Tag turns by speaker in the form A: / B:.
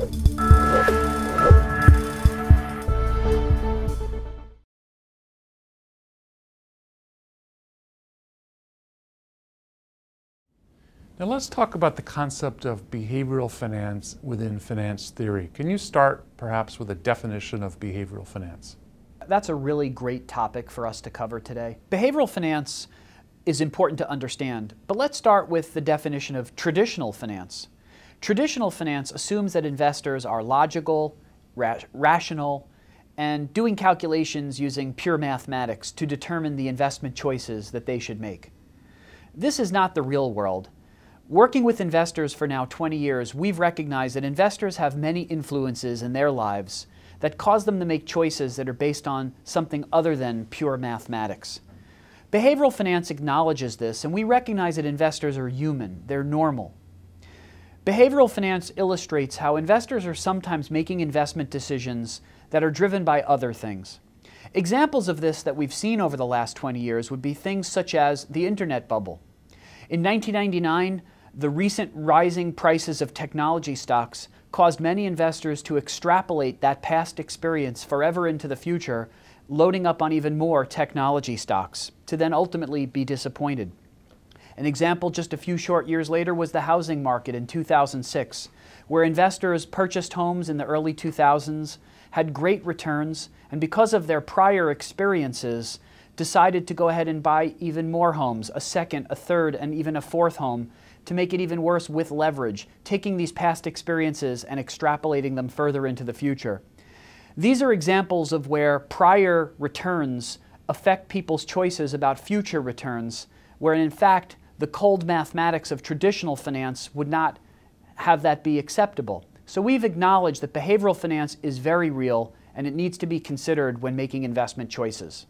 A: Now let's talk about the concept of behavioral finance within finance theory. Can you start perhaps with a definition of behavioral finance?
B: That's a really great topic for us to cover today. Behavioral finance is important to understand, but let's start with the definition of traditional finance. Traditional finance assumes that investors are logical, rational, and doing calculations using pure mathematics to determine the investment choices that they should make. This is not the real world. Working with investors for now 20 years, we've recognized that investors have many influences in their lives that cause them to make choices that are based on something other than pure mathematics. Behavioral finance acknowledges this, and we recognize that investors are human, they're normal. Behavioral finance illustrates how investors are sometimes making investment decisions that are driven by other things. Examples of this that we've seen over the last 20 years would be things such as the internet bubble. In 1999, the recent rising prices of technology stocks caused many investors to extrapolate that past experience forever into the future, loading up on even more technology stocks, to then ultimately be disappointed. An example just a few short years later was the housing market in 2006, where investors purchased homes in the early 2000s, had great returns, and because of their prior experiences, decided to go ahead and buy even more homes, a second, a third, and even a fourth home, to make it even worse with leverage, taking these past experiences and extrapolating them further into the future. These are examples of where prior returns affect people's choices about future returns, where in fact the cold mathematics of traditional finance would not have that be acceptable. So we've acknowledged that behavioral finance is very real and it needs to be considered when making investment choices.